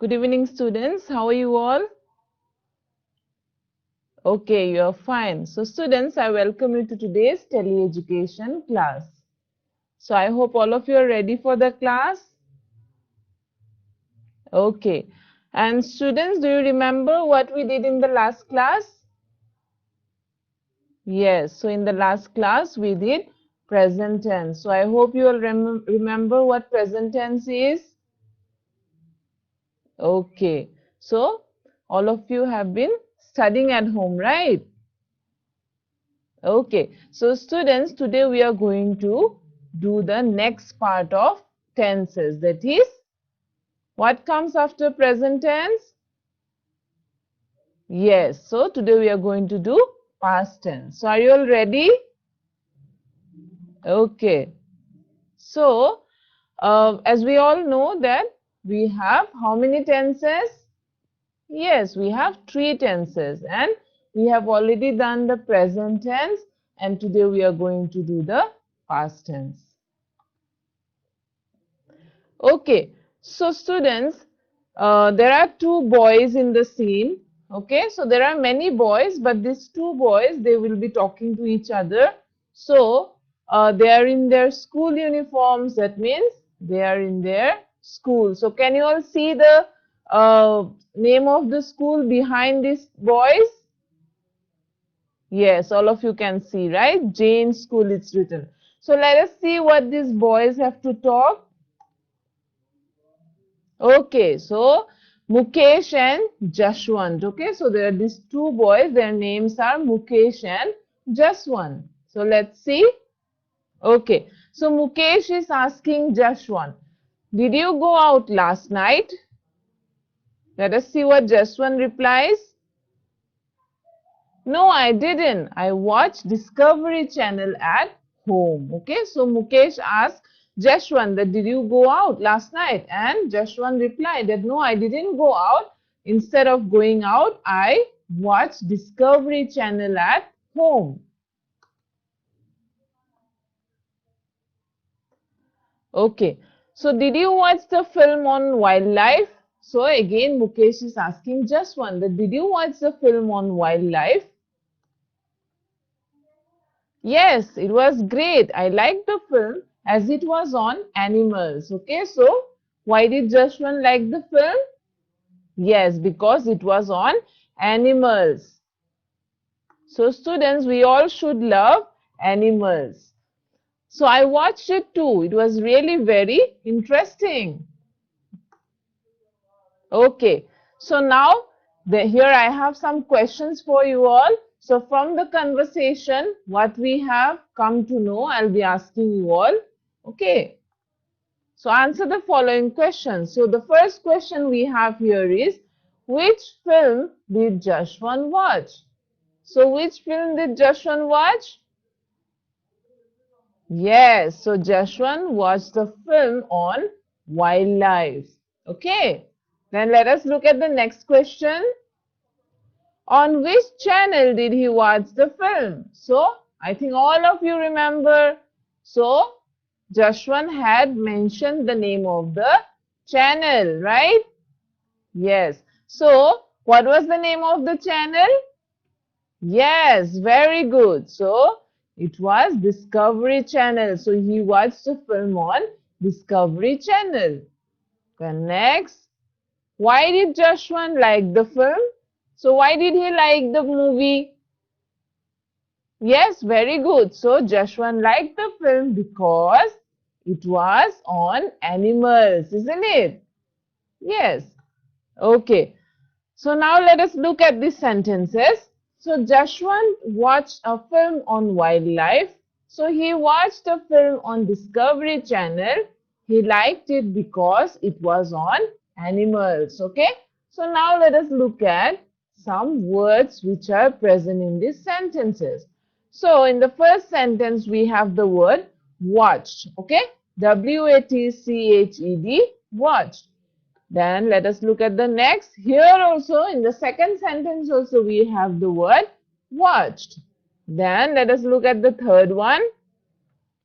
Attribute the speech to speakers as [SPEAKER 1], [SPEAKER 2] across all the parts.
[SPEAKER 1] Good evening, students. How are you all? Okay, you are fine. So, students, I welcome you to today's tele-education class. So, I hope all of you are ready for the class. Okay. And students, do you remember what we did in the last class? Yes. So, in the last class, we did present tense. So, I hope you all remember what present tense is. Okay. So, all of you have been studying at home, right? Okay, so students, today we are going to do the next part of tenses. That is, what comes after present tense? Yes, so today we are going to do past tense. So are you all ready? Okay, so as we all know that we have how many tenses? Yes, we have three tenses and we have already done the present tense and today we are going to do the past tense. Okay, so students, there are two boys in the scene. Okay, so there are many boys, but these two boys, they will be talking to each other. So, they are in their school uniforms. That means they are in their school. So, can you all see the name of the school behind these boys? Yes, all of you can see, right? Jane School, it's written. So, let us see what these boys have to talk. Okay, so Mukesh and Jashwant. Okay, so there are these two boys. Their names are Mukesh and Jaswant. So let's see. Okay, so Mukesh is asking Jashwant, did you go out last night? Let us see what Jaswant replies. No, I didn't. I watched Discovery Channel at home. Okay, so Mukesh asked Jashwant that did you go out last night? And Jashwant replied that no, I didn't go out. Instead of going out, I watched Discovery Channel at home. Okay, so did you watch the film on wildlife? So again, Mukesh is asking Jashwant that did you watch the film on wildlife? Yes, it was great. I liked the film as it was on animals. Okay, so why did Jashwant like the film? Yes, because it was on animals. So students, we all should love animals. So I watched it too. It was really very interesting. Okay, so now here I have some questions for you all. So from the conversation, what we have come to know, I'll be asking you all. Okay, so answer the following questions. So the first question we have here is, which film did Jashwant watch? So which film did Jashwant watch? Yes, so Jashwant watched the film on wildlife. Okay, then let us look at the next question. On which channel did he watch the film? So, I think all of you remember. So, Jashwant had mentioned the name of the channel, right? Yes. So, what was the name of the channel? Yes, very good. So, it was Discovery Channel. So, he watched the film on Discovery Channel. Then next, why did Jashwant like the film? So, why did he like the movie? Yes, very good. So, Jashwant liked the film because it was on animals, isn't it? Yes. Okay. So, now let us look at these sentences. So, Jashwant watched a film on wildlife. So, he watched a film on Discovery Channel. He liked it because it was on animals. Okay. So, now let us look at some words which are present in these sentences. So, in the first sentence, we have the word watched. Okay. W-A-T-C-H-E-D, watched. Then let us look at the next. Here also in the second sentence also we have the word watched. Then let us look at the third one.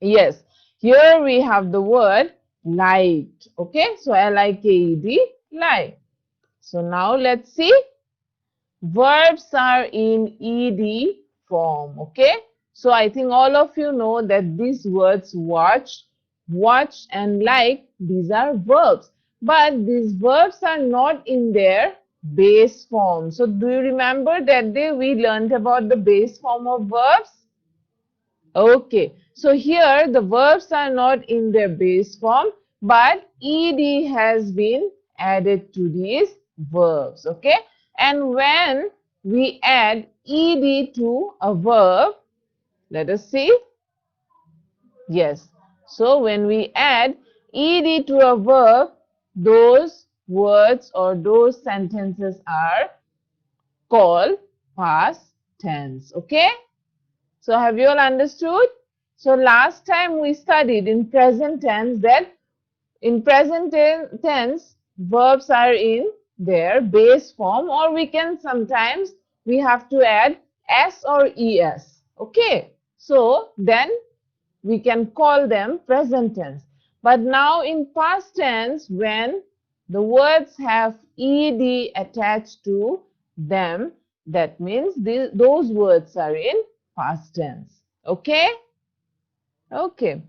[SPEAKER 1] Yes, here we have the word liked. Okay, so L-I-K-E-D, like. So now let's see. Verbs are in ed form. Okay. So I think all of you know that these words watch and like, these are verbs. But these verbs are not in their base form. So do you remember that day we learned about the base form of verbs? Okay, so here the verbs are not in their base form, but ed has been added to these verbs. Okay, and when we add ed to a verb, let us see. Yes, so when we add ed to a verb, those words or those sentences are called past tense. Okay, so have you all understood? So last time we studied in present tense that in present tense verbs are in their base form, or we can sometimes we have to add s or es. Okay, so then we can call them present tense. But now in past tense, when the words have ed attached to them, that means those words are in past tense. Okay? Okay.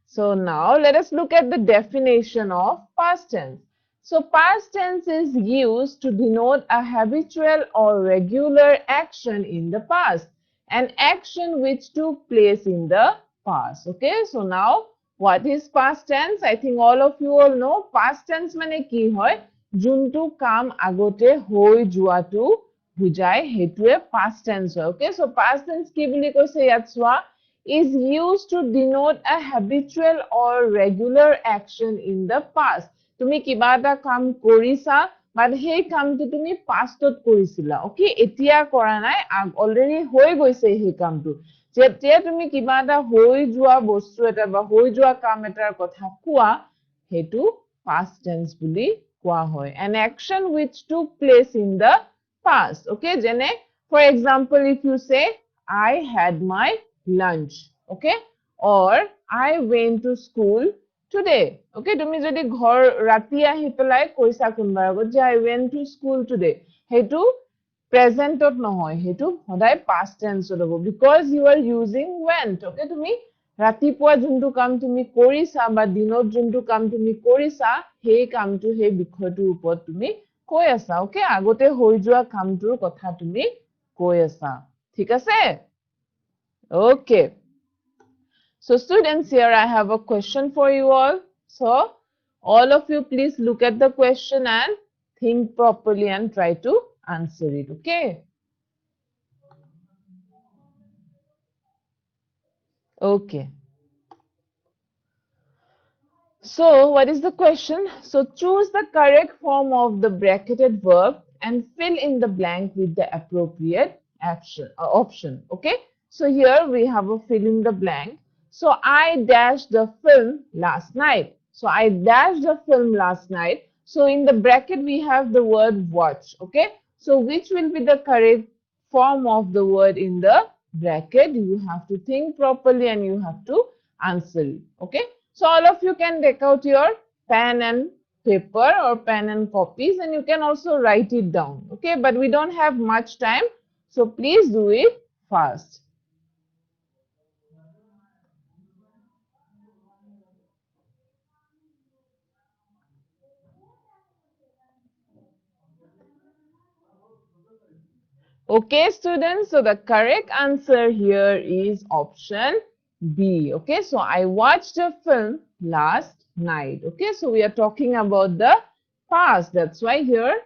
[SPEAKER 1] So now let us look at the definition of past tense. So past tense is used to denote a habitual or regular action in the past, an action which took place in the past. Okay, so now what is past tense? I think all of you all know past tense mane ki hoy, juntu kam agote hoi joatu bujai hetue past tense hoy. Okay, so past tense ki boli koise yat soa, is used to denote a habitual or regular action in the past. তুমি কিবা এটা কাম কৰিছা, but সেই কামটো তুমি পাষ্টত কৰিছিলা। ওকে, এতিয়া কৰা নাই, অলৰেডি হৈ গৈছে সেই কামটো। যেতিয়া তুমি কিবা এটা হৈ যোৱা বস্তু এটা বা হৈ যোৱা কাম এটাৰ কথা কোৱা, সেইটো past tense বুলি কোৱা হয়। An action which took place in the past. Okay, যেনে for example, if you say I had my lunch, okay, or I went to school today. Okay, তুমি যদি ঘৰ ৰাতি আহি পেলাই কৈছা কোনবাৰ আগত যে I went to school today, হেতু প্ৰেজেন্টত নহয়, হেতু সদায় past tense হ'ব, because you are using went. Okay, তুমি ৰাতিপুৱা যোনটো কাম তুমি কৰিছা বা দিনত যোনটো কাম তুমি কৰিছা, সেই কামটো সেই বিষয়টোৰ ওপৰত তুমি কৈ আছা। Okay, আগতে হৈ যোৱা কামটোৰ কথা তুমি কৈ আছা। ঠিক আছে? Okay. So students, here I have a question for you all. So all of you please look at the question and think properly and try to answer it. Okay. Okay. So what is the question? So choose the correct form of the bracketed verb and fill in the blank with the appropriate option. Okay. So here we have a fill in the blank. So I dashed the film last night. So I dashed the film last night. So in the bracket we have the word watch. Okay. So which will be the correct form of the word in the bracket? You have to think properly and you have to answer it. Okay. So all of you can take out your pen and paper or pen and copies, and you can also write it down. Okay, but we don't have much time, so please do it fast. Okay, students, so the correct answer here is option B. Okay, so I watched a film last night. Okay, so we are talking about the past. That's why here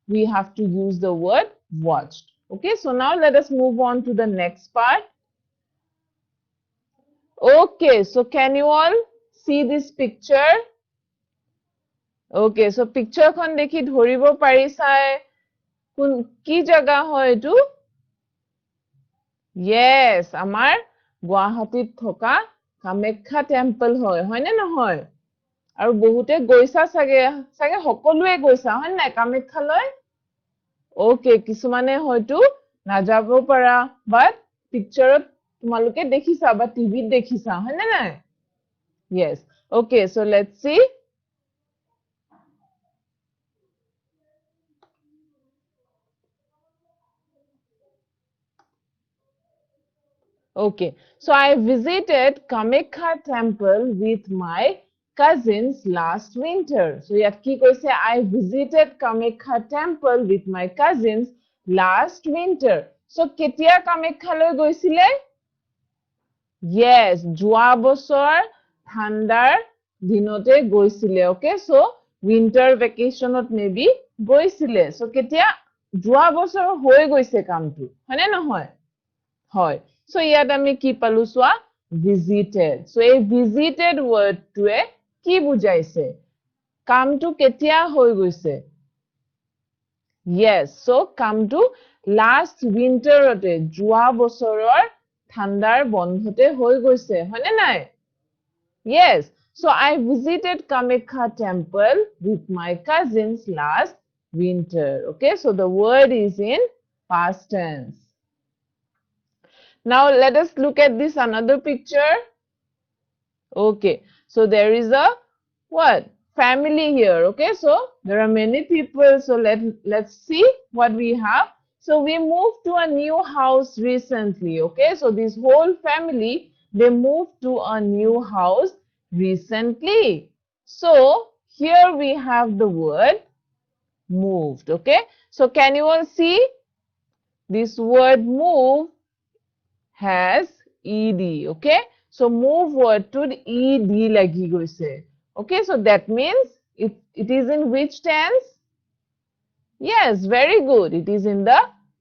[SPEAKER 1] we have to use the word watched. Okay, so now let us move on to the next part. Okay, so can you all see this picture? Okay, so picture খন দেখি ধৰিব পাৰিছাই কি জাগা হয় এটো? Yes, আমাৰ গুৱাহাটীত থকা কামাখ্যা টেম্পল হয় নে নহয়? আৰু বহুতে গৈছা চাগে সকলোৱে গৈছা হয় নাই কামাখ্যালৈ? Okay, কিছুমানে হয়তো নাযাব পাৰা, but পিকচাৰত তোমালোকে দেখিছা বা টিভিত দেখিছা হয় নে নাই? Yes. Okay, so let's see. Okay, so I visited Kamakya temple with my cousins last winter. So ইয়াত কি কৈছে, I visited Kamakya temple with my cousins last winter. So কেতিয়া কামাখ্যালৈ গৈছিলে? Yes, যোৱা বছৰ ঠাণ্ডাৰ দিনতে গৈছিলে. Okay, so winter vacationত maybe গৈছিলে. So কেতিয়া? যোৱা বছৰ হৈ গৈছে কামটো, হয়নে নহয়? হয়. So ইয়াত আমি কি পালো চোৱা? Visited. So এই visited wordটোৱে কি বুজাইছে? কামটো কেতিয়া হৈ গৈছে? Yes, so কামটো last winterতে যোৱা বছৰৰ ঠাণ্ডাৰ বন্ধতে হৈ গৈছে, হয়নে নাই? Yes, so I visited Kamakya temple with my cousins last winter. Okay, so the word is in past tense. Now let us look at this another picture. Okay, so there is a what? Family here. Okay, so there are many people. So let's see what we have. So we moved to a new house recently. Okay, so this whole family, they moved to a new house recently. So here we have the word moved. Okay, so can you all see this word move has ed? Okay, so move word to ed lagi goise. Okay, so that means it is in which tense? Yes, very good. It is in the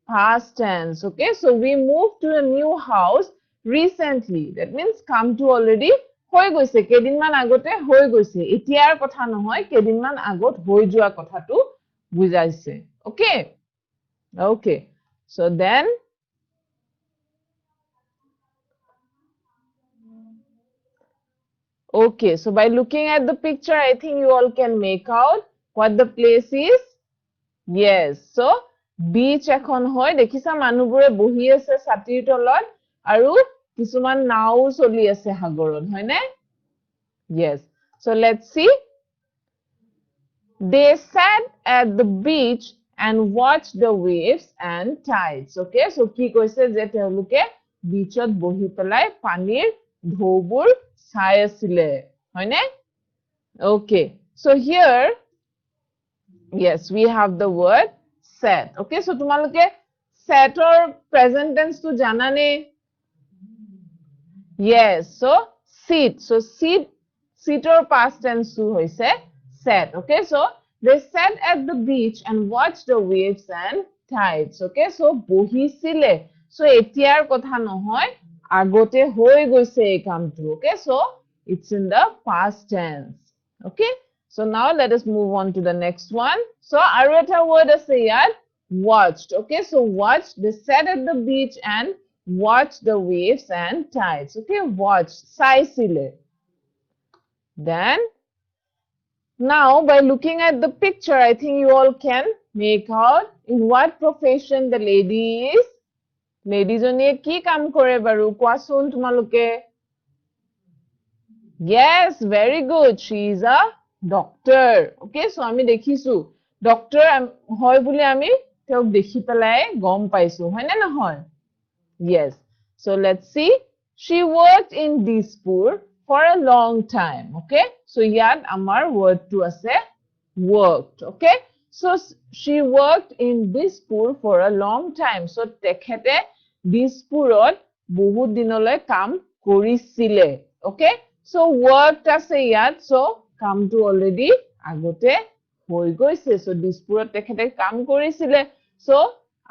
[SPEAKER 1] past tense. Okay, so we moved to a new house recently. That means come to already হৈ গৈছে, কেদিনমান আগতে হৈ গৈছে, এতিয়াৰ কথা নহয়, কেদিনমান আগত হৈ যোৱা কথাটো বুজাইছে. Okay, okay, so then okay, so by looking at the picture, I think you all can make out what the place is. Yes, so beach এখন হয়, দেখিছা মানুহবোৰে বহি আছে ছাতিৰ তলত আৰু কিছুমান নাও চলি আছে সাগৰত, হয়নে? Yes, so let's see. They sat at the beach and watched the waves and tides. Okay, so কি কৈছে যে তেওঁলোকে বিচত বহি পেলাই পানীৰ ঢৌবোৰ চাই আছিলে, হয়নে? Okay, so here, yes, we have the word sat. Okay, so তোমালোকে sat or present tense to জানানে? Yes, so sit. So sit or past tense to hoise sat. Okay, so they sat at the beach and watched the waves and tides. Okay, so বহিছিলে. So এতিয়াৰ কথা নহয়, আগতে হৈ গৈছে এই কামটো. Okay, so it's in the past tense. Okay, so now let us move on to the next one. So আৰু এটা word আছে ইয়াত, watched. Okay, so watched, they sat at the beach and watched the waves and tides. Okay, watched, চাইছিলে. Then now by looking at the picture, I think you all can make out in what profession the lady is. Lady জনীয়ে কি কাম কৰে বাৰু কোৱাচোন তোমালোকে? Yes, very good. She is a doctor. Okay, so আমি দেখিছো doctor হয় বুলি আমি তেওঁক দেখি পেলাই গম পাইছো, হয় নে নহয়? Yes, so let's see. She worked in Dispur for a long time. Okay, so ইয়াত আমাৰ word to আছে worked. Okay, so she worked in Dispur for a long time. So তেখেতে দিছপুৰত বহুত দিনলৈ কাম কৰিছিলে. Okay, so worked আছে ইয়াত, so কামটো already আগতে হৈ গৈছে. So দিছপুৰত তেখেতে কাম কৰিছিলে. So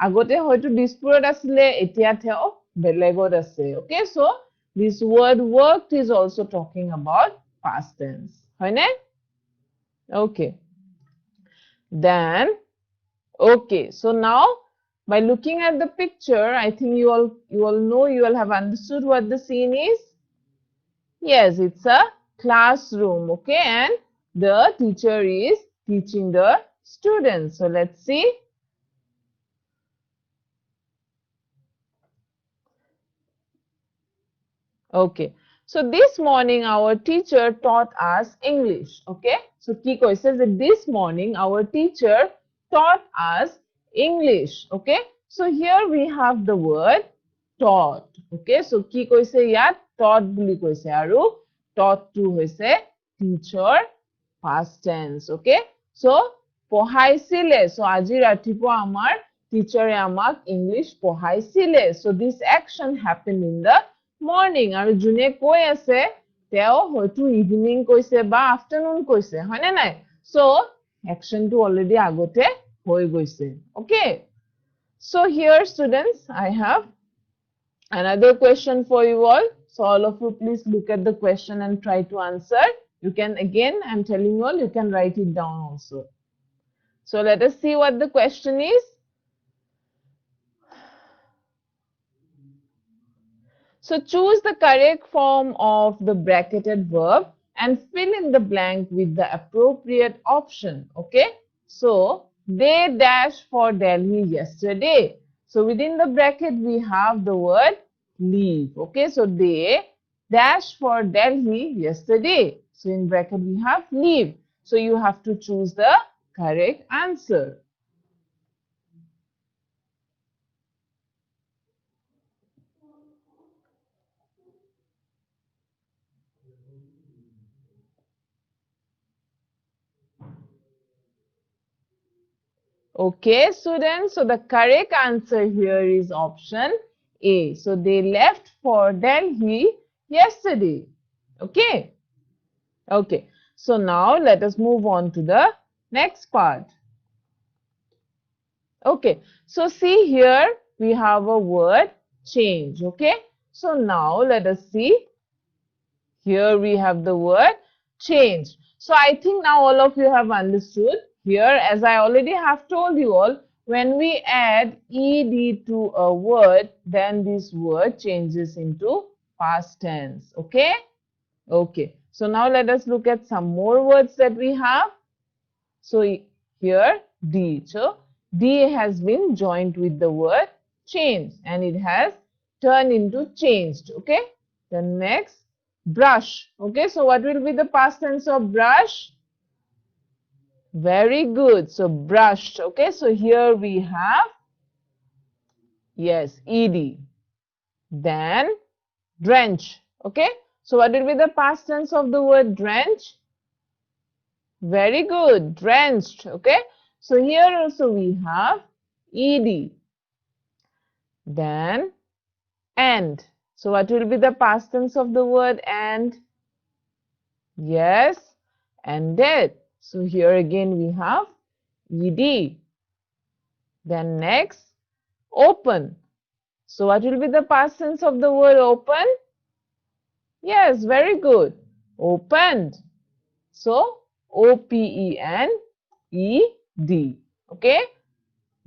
[SPEAKER 1] আগতে হয়তো দিছপুৰত আছিলে, এতিয়া তেওঁ বেলেগত আছে. Okay, so this word worked is also talking about past tense. হয়নে? Okay. Then, okay, so now by looking at the picture, I think you all know, you all have understood what the scene is. Yes, it's a classroom. Okay, and the teacher is teaching the students. So let's see. Okay, so this morning our teacher taught us English. Okay, so কি কৈছে যে this morning our teacher taught us English. Okay, so here we have the word taught. Okay, so কি কৈছে ইয়াত taught বুলি কৈছে আৰু taught to হৈছে teacher past tense. Okay, so পঢ়াইছিলে, so আজি ৰাতিপুৱা আমাৰ টিচাৰে আমাক English পঢ়াইছিলে. So this action happened in the morning. আৰু যোনে কৈ আছে তেওঁ হয়তো ইভিনিং কৈছে বা আফটাৰনুন কৈছে, হয়নে নাই? So actionটো অলৰেডি আগতে হৈ গৈছে. Okay, so here students, I have another question for you all. So all of you please look at the question and try to answer. You can, again, I'm telling you all, you can write it down also. So let us see what the question is. So choose the correct form of the bracketed verb and fill in the blank with the appropriate option. Okay, so they dashed for Delhi yesterday. So within the bracket we have the word leave. Okay, so they dashed for Delhi yesterday. So in bracket we have leave. So you have to choose the correct answer. Okay, students, so the correct answer here is option A. So they left for Delhi yesterday. Okay. Okay, so now let us move on to the next part. Okay, so see here we have a word change. Okay, so now let us see. Here we have the word change. So I think now all of you have understood. Here, as I already have told you all, when we add ed to a word, then this word changes into past tense. Okay? Okay. So now let us look at some more words that we have. So here D. So D has been joined with the word change and it has turned into changed. Okay? The next, brush. Okay, so what will be the past tense of brush? Very good. So brushed. Okay, so here we have, yes, ed. Then drench. Okay, so what will be the past tense of the word drench? Very good, drenched. Okay, so here also we have ed. Then and. So what will be the past tense of the word and? Yes, ended. So here again we have ed. Then next, open. So what will be the past tense of the word open? Yes, very good. Opened. So O-P-E-N-E-D. Okay.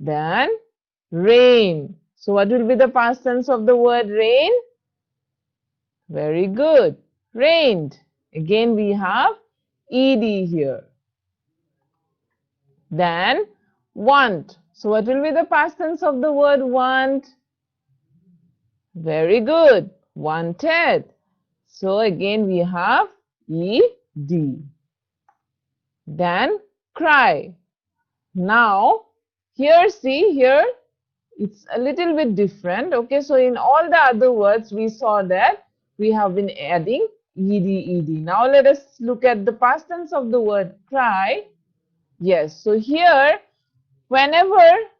[SPEAKER 1] Then rain. So what will be the past tense of the word rain? Very good. Rained. Again we have ed here. Then want. So what will be the past tense of the word want? Very good. Wanted. So again we have ed. Then cry. Now here, see here, it's a little bit different. Okay, so in all the other words we saw that we have been adding ed. Now let us look at the past tense of the word cry. Yes, so here whenever,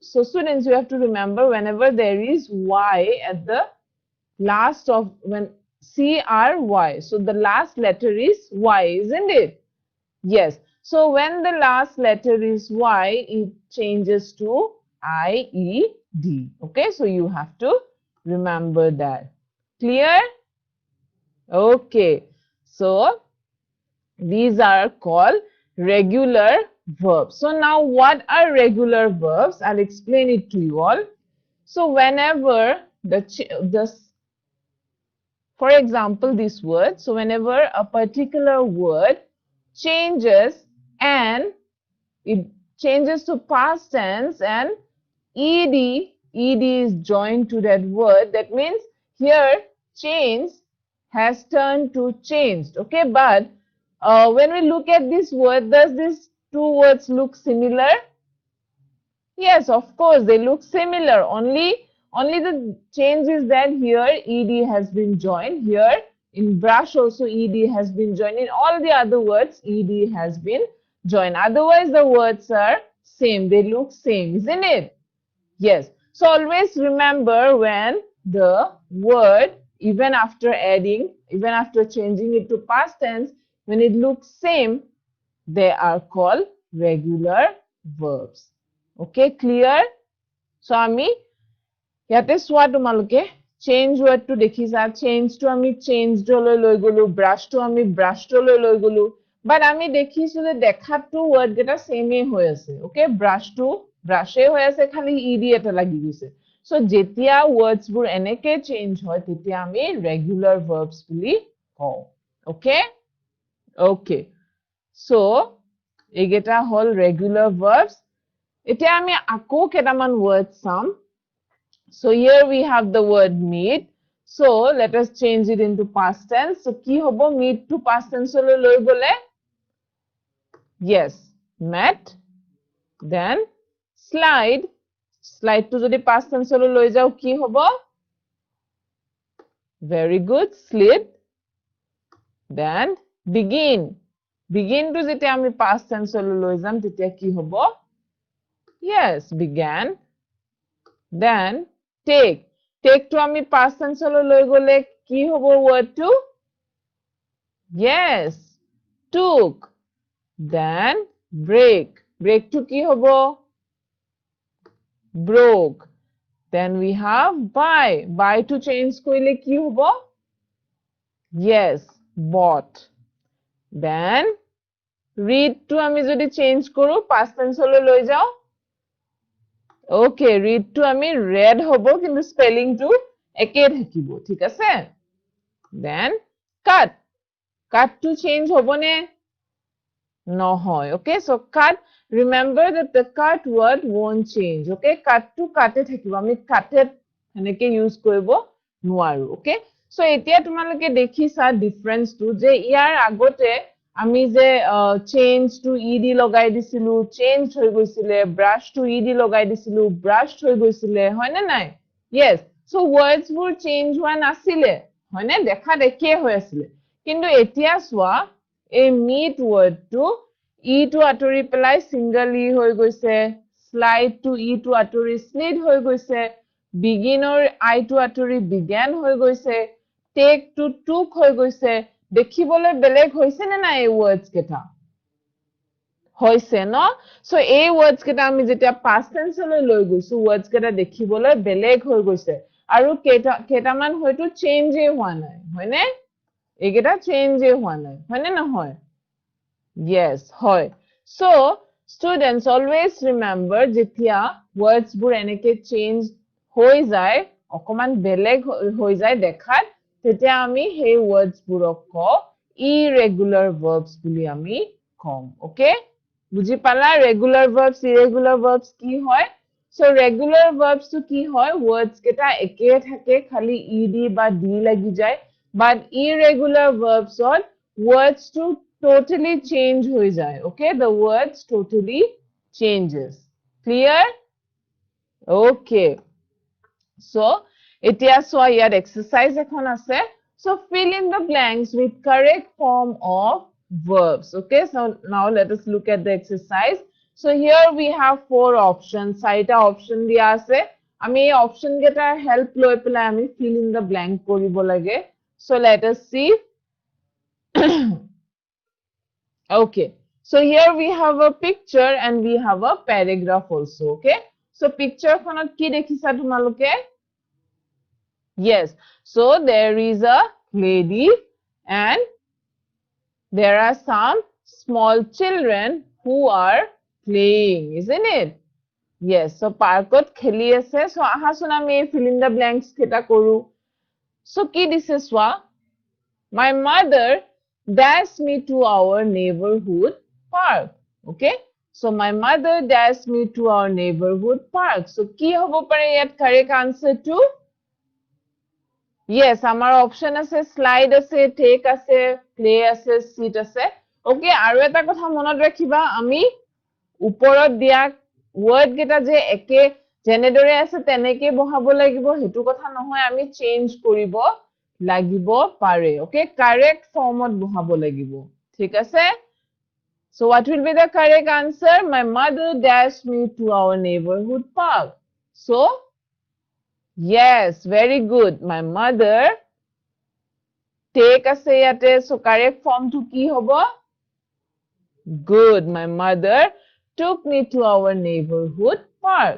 [SPEAKER 1] so students, you have to remember whenever there is y at the last of, when CRY, so the last letter is Y, isn't it? Yes. So when the last letter is Y, it changes to IED. Okay, so you have to remember that. Clear? Okay. So these are called regular verbs. So now what are regular verbs? I'll explain it to you all. So whenever for example, this word, so whenever a particular word changes and it changes to past tense and ed is joined to that word, that means here change has turned to changed. Okay, but when we look at this word, does these two words look similar? Yes, of course, they look similar. Only Only the change is that here ed has been joined. Here in brush also ed has been joined. In all the other words ed has been joined. Otherwise the words are same. They look same, isn't it? Yes. So always remember when the word, even after adding, even after changing it to past tense, when it looks same, they are called regular verbs. Okay, clear? So ami yate swa tumaloke change word to dekhisa, change to ami change dole loi golu, brush to ami brush dole loi golu, but ami dekhisu je dekhat to word geta same e hoy ase. Okay, brush to brush e hoy ase, khali ed eta lagi gise. So jetia words bur eneke change hoy tetia ami regular verbs buli kau. Okay? Okay. So egeta hol regular verbs. Etia ami ako ketaman words sam. So here we have the word meet. So let us change it into past tense. So ki hobo meet to past tense lo loi gole? Yes, met. Then slide. Slide to jodi past tense lo loi jao ki hobo? Very good, slid. Then begin. Begin to jete ami past tense lo loi jam tetia ki hobo? Yes, began. Then take. Take to ami past tense lo loi gole ki hobo word to? Yes, took. Then break. Break to ki hobo? Broke. Then we have buy. Buy to change koile ki hobo? Yes, bought. Then read to ami jodi change koru past tense lo loi jao? Okay, read to ami read hobo kintu spelling to eke thakibo, thik ase? Then cut. Cut to change hobo ne? No hoy. Okay, so cut. Remember that the cut word won't change. Okay, cut to cut e thakibo. Ami cut e heneke use koribo nuaru. Okay, so etia tumaloke dekhisa difference to je iar agote আমি যে change to ed লগাই দিছিলু, change হৈ গৈছিলে, brush to ed লগাই দিছিলু, brushed হৈ গৈছিলে, হয় না নাই? Yes, so words bur change হোৱা নাছিলে, হয় না? দেখা দেখে হৈ আছিল। কিন্তু এতিয়া সোৱা এই meet word to e to আতৰি পেলাই single e হৈ গৈছে, slide to e to আতৰি slid হৈ গৈছে, begin or I to আতৰি began হৈ গৈছে, take to took হৈ গৈছে। দেখিবলৈ বেলেগ হৈছে নে না এই words কেটা? হৈছে ন? So এই words কেটা আমি যেতিয়া past tense লৈ লৈ গৈছো, words কেটা দেখিবলৈ বেলেগ হৈ গৈছে। আৰু কেটামান হয়তো change এ হোৱা নাই, হয়নে? এইকেটা change এ হোৱা নাই, হয়নে নহয়? Yes, হয়। So students always remember যেতিয়া words বোৰ এনেকে change হৈ যায়, অকমান বেলেগ হৈ যায় দেখাত, তেতিয়া আমি সেই words বোৰক কওঁ irregular verbs বুলি আমি কম। Okay? বুজি পালা regular verbs, irregular verbs কি হয়? So regular verbs to কি হয়? Words কেটা একে থাকে, খালি ed বা d লাগি যায়। But irregular verbs on words to totally change হৈ যায়। Okay? The words totally changes. Clear? Okay. So, etia soa yat exercise ekhon ase. So, fill in the blanks with correct form of verbs. Okay, so now let us look at the exercise. So, here we have 4 options. Saita option dia ase. Ami ei option geta help loi pelai ami fill in the blank koribo lage. So, let us see. Okay, so here we have a picture and we have a paragraph also. Okay, so picture khonot ki dekhisa tumaloke? Yes, so there is a lady and there are some small children who are playing, isn't it? Yes, so parkot kheli ase. So aha suna me fill in the blanks keta koru. So ki dise swa? My mother dashed me to our neighborhood park. Okay, so my mother dashed me to our neighborhood park. So ki hobo pare yat correct answer to? Yes, আমাৰ option আছে, slide আছে, take আছে, play আছে, sit আছে। Okay, আৰু এটা কথা মনত ৰাখিবা, আমি ওপৰত দিয়া word কেটা যে একে যেনেদৰে আছে তেনেকৈ বহাব লাগিব হেতু কথা নহয় আমি চেঞ্জ কৰিব লাগিব পাৰে ওকে কাৰেক্ট ফৰ্মত বহাব লাগিব ঠিক আছে So what will be the correct answer my mother dashed me to our neighborhood park So yes very good my mother take আছে ইয়াতে so correct form to কি হ'ব Good. My mother took me to our neighborhood park.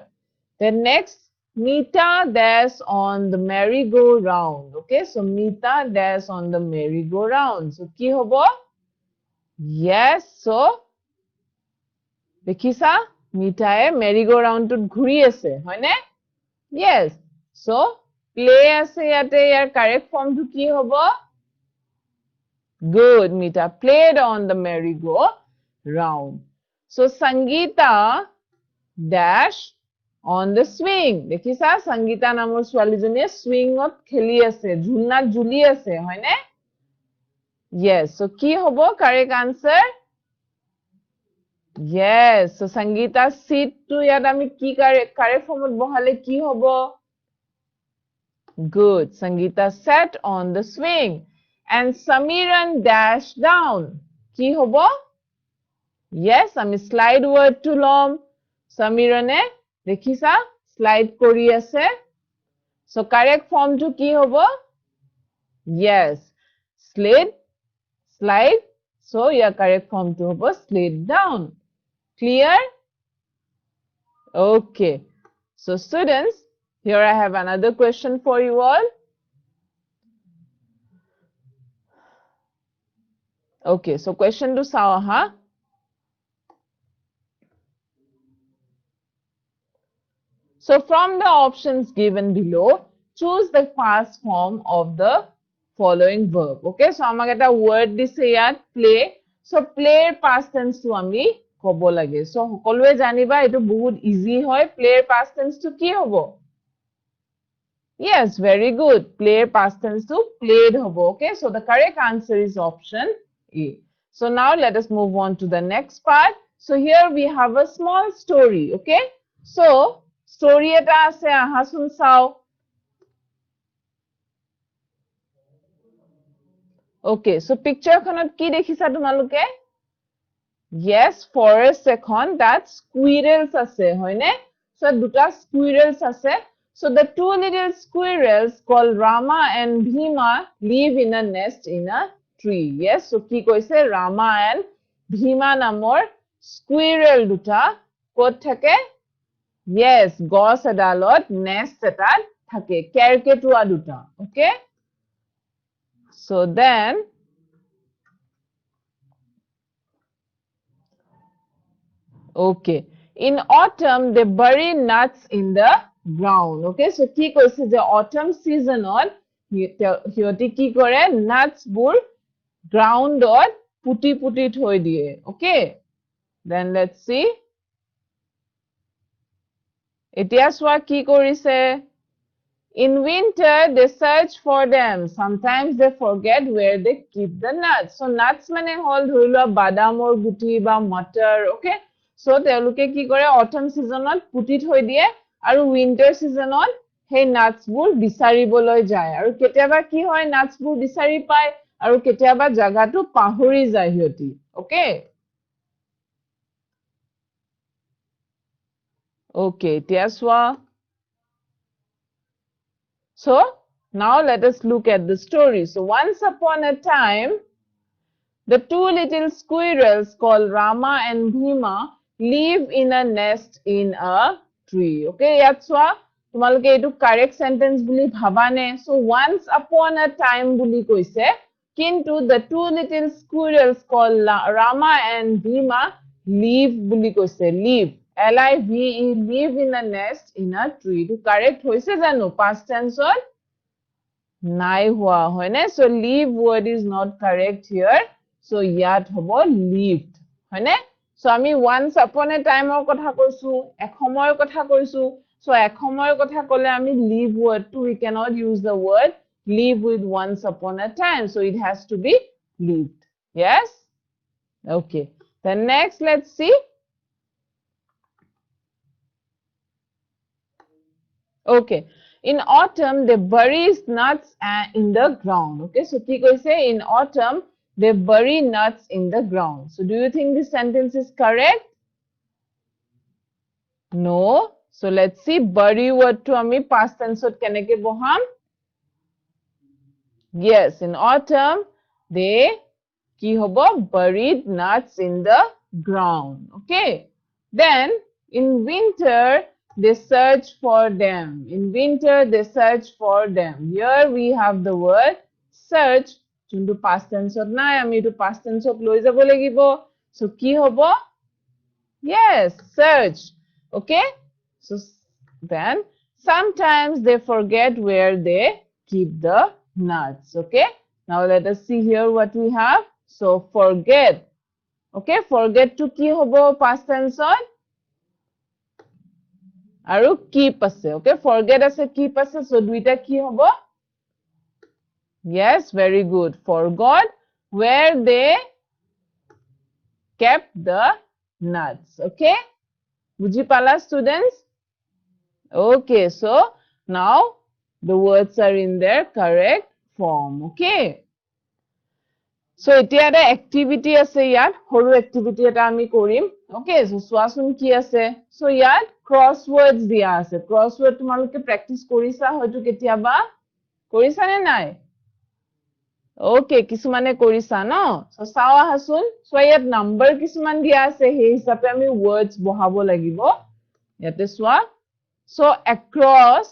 [SPEAKER 1] Then next, Meeta dash on the merry-go-round. Okay, so Meeta dash on the merry-go-round. So, ki hobo? Yes, so, dekhisa, Meeta e merry-go-round to ghuri ase, hoine? Yes, so, play ase yate yar correct form to ki hobo? Good, Meeta played on the merry-go-round. So, Sangeeta dash on the swing. দেখিছা সংগীতা নামৰ ছোৱালীজনীয়ে swingত খেলি আছে ঝুলনাত ঝুলি আছে হয়নে Yes so কি হ'ব correct answer Yes so Sangeeta sit to ইয়াত আমি কি correct ফৰ্মত বহালে কি হ'ব Good Sangeeta sat on the swing and Samiran dashed down কি হ'ব Yes আমি slide word to ল'ম Samirane দেখিছা slide কৰি আছে so correct form to কি হ'ব yes slide so your correct form to হ'ব slide down clear okay so students here I have another question for you all okay so question to saw ha So from the options given below, choose the past form of the following verb. Okay, so আমাক এটা word দিছে ইয়াত play. So play past tense to আমি ক'ব লাগে. So সকলোৱে জানিবা এইটো বহুত easy হয়. Play past tense to কি হ'ব? Yes, very good. Play past tense to played হ'ব. Okay, so the correct answer is option A. So now let us move on to the next part. So here we have a small story. Okay, so story এটা আছে আহাচোন চাও Okay so picture খনত কি দেখিছা তোমালোকে Yes forest এখন তাত squirrels আছে হয়নে so দুটা squirrels আছে so the two little squirrels called Rama and Bhima live in a nest in a tree yes so কি কৈছে Rama and Bhima নামৰ squirrel দুটা ক'ত থাকে Yes, গছ এডালত nest এটাত থাকে কেৰকেটুৱা দুটা okay so then okay in autumn they bury nuts in the ground okay so কি কৈছে যে autumn seasonত হিয়তি কি কৰে nuts বোৰ groundত পুটি পুটি থৈ দিয়ে okay then let's see এতিয়া চোৱা কি কৰিছে In winter, they search for them. Sometimes they forget where they keep the nuts. So nuts মানে হল ধৰিলোৱা বাদামৰ গুটি বা মটৰ okay so তেওঁলোকে কি কৰে autumn seasonত পুটি থৈ দিয়ে আৰু winter seasonত সেই nuts বোৰ বিচাৰিবলৈ যায় আৰু কেতিয়াবা কি হয় nuts বোৰ বিচাৰি পায় আৰু কেতিয়াবা জাগাটো পাহৰি যায় হিয়তি okay okay এতিয়া চোৱা So, now let us look at the story. So, once upon a time, the two little squirrels called Rama and Bhima live in a nest in a tree. Okay, yatswa, tumalke etu correct sentence buli bhabane. So, once upon a time buli koise, kintu the two little squirrels called Rama and Bhima live buli koise, live. L-I-V-E, live in a nest in a tree. To correct hoise jano past tense or nai hua hoine so live word is not correct here so yat hobo lived hoine so ami once upon a time or kotha koisu ek homoyr kotha koisu so ek homoyr kotha kole ami live word to we cannot use the word live with once upon a time so it has to be lived yes okay then next let's see Okay. In autumn, they bury nuts in the ground. Okay. So, ki koi say in autumn, they bury nuts in the ground. So, do you think this sentence is correct? No. So, let's see. Bury word to ami past tense ot keneke boham. Yes. In autumn, they ki hobo buried nuts in the ground. Okay. Then in winter they search for them. In winter they search for them. Here we have the word search. Juntu past tense ot nai ami to past tense ot loi jabo lagibo. So ki hobo? Yes, search. Okay. So then sometimes they forget where they keep the nuts. Okay. Now let us see here what we have. So forget. Okay, forget to ki hobo past tense on. Aru keep ase. Okay, forget ase keep ase. So duita ki hobo? Yes, very good. Forgot where they kept the nuts. Okay, buji pala students? Okay, so now the words are in their correct form. Okay. So এতিয়া এটা activity আছে ইয়াত হৰু activity এটা আমি কৰিম okay so সোৱাচোন কি আছে so ইয়াত crosswords দিয়া আছে crossword তোমালোকে প্ৰ্যাকটিস কৰিছা হয়তো কেতিয়াবা কৰিছা নে নাই ওকে কিছুমানে কৰিছা ন সো চাও আহাচোন সো ইয়াত নাম্বাৰ কিছুমান দিয়া আছে হে হিচাপে আমি words বহাব লাগিব ইয়াতে সোৱা সো across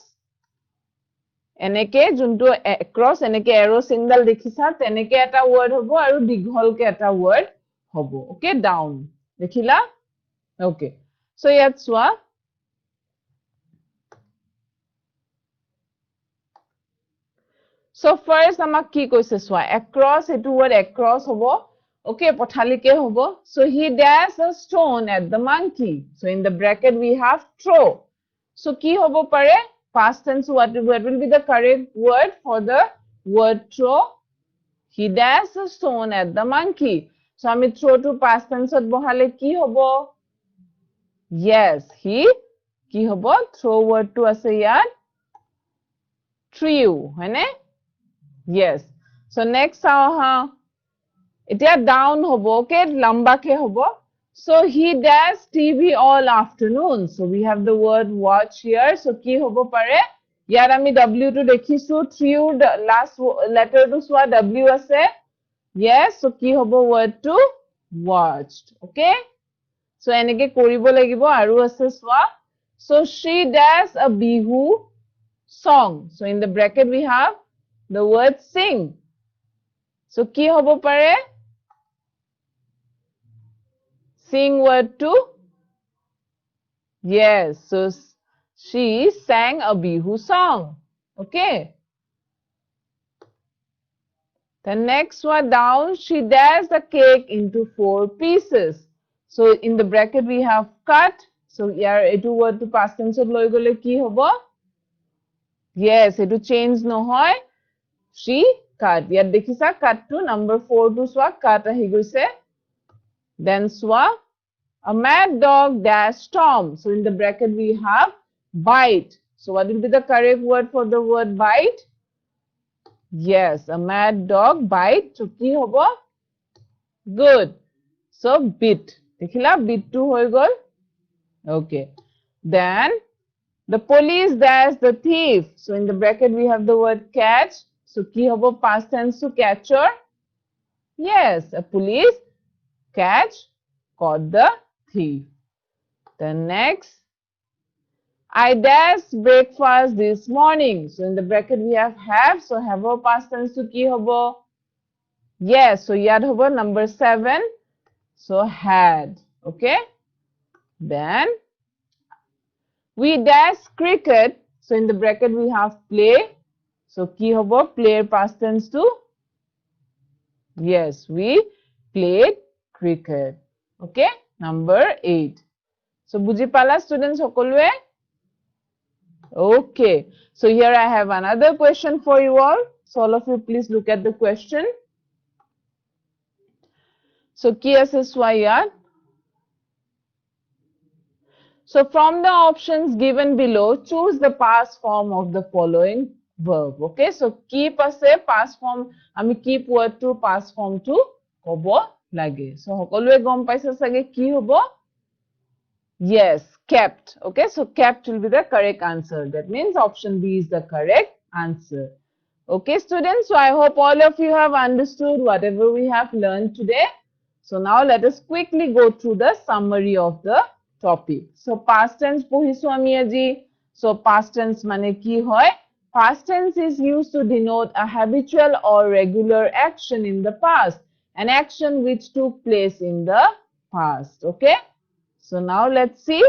[SPEAKER 1] এনেকে যোনটো across এনেকে arrow symbol দেখিছা তেনেকে এটা word হবো আৰু দীঘলকে এটা word হবো ওকে down দেখিলা ওকে সো ইয়াত সোৱা সো ফাৰ্স্ট আমাক কি কৈছে সোৱা across এটো word across হবো ওকে পথালিকে হবো so he dashed a stone at the monkey so in the bracket we have throw so কি হবো পাৰে past tense what will be the correct word for the word throw he dashed a stone at the monkey so ami throw to past tense ot bohale ki hobo yes he ki hobo throw word to ase yat threw hane yes so next how ha etia down hobo ke lamba ke hobo so he dashed TV all afternoon so we have the word watch here so ki hobo pare ইয়াৰ আমি w to দেখিছো 3 last letter to সোৱা w আছে yes so কি হবো word to watched okay so এনেকে কৰিব লাগিব আৰু আছে সোৱা so she does a bihu song so in the bracket we have the word sing so কি হবো পাৰে sing word to yes so she sang a bihu song okay the next one down she dashed the cake into 4 pieces so in the bracket we have cut so here etu word to past tense ot loi gole ki hobo yes etu change no hoy she cut here dekhisa cut to number 4 to swa cut ahi goise then swa a mad dog dashed Tom so in the bracket we have bite so what will be the correct word for the word bite yes a mad dog bite so ki hobo good so bit dekhila bit to hoy gol okay then the police dashed the thief so in the bracket we have the word catch so ki hobo past tense to catcher yes a police catch caught the thief then next I dashed breakfast this morning. So in the bracket we have so have a past tense to ki hobo. Yes, so yad hobo number 7. So had. Okay. Then we dashed cricket. So in the bracket we have play. So ki hobo player past tense to. Yes, we played cricket. Okay. Number 8. So buji pala students hokolwe. Okay, so here I have another question for you all. So all of you please look at the question. So ki ase swa yat. So from the options given below, choose the past form of the following verb. Okay, so keep ase past form, ami keep word to past form to kobo lage. So hokolue gom paisa sage ki hobo? Yes, kept. Okay, so kept will be the correct answer. That means option B is the correct answer. Okay, students, so I hope all of you have understood whatever we have learned today. So now let us quickly go through the summary of the topic. So past tense pohisu ami aji. So past tense mane ki hoy? Past tense is used to denote a habitual or regular action in the past, an action which took place in the past. Okay? So now let's see.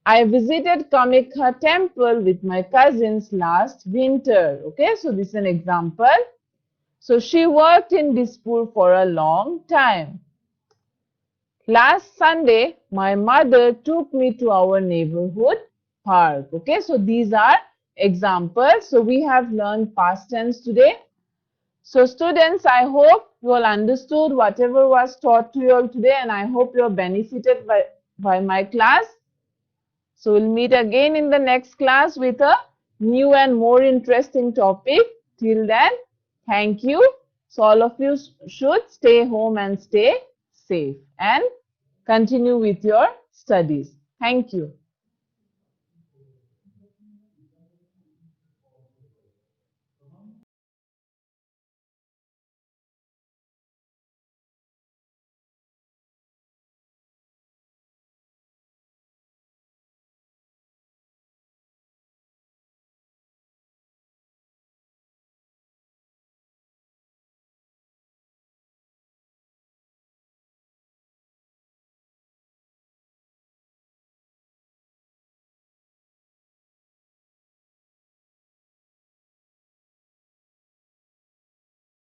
[SPEAKER 1] I visited Kamakya temple with my cousins last winter. Okay, so this is an example. So she worked in Dispur for a long time. Last Sunday, my mother took me to our neighborhood park. Okay, so these are examples. So we have learned past tense today. So students, I hope you all understood whatever was taught to you all today, and I hope you are benefited by my class. So we'll meet again in the next class with a new and more interesting topic. Till then, thank you. So all of you should stay home and stay safe and continue with your studies. Thank you.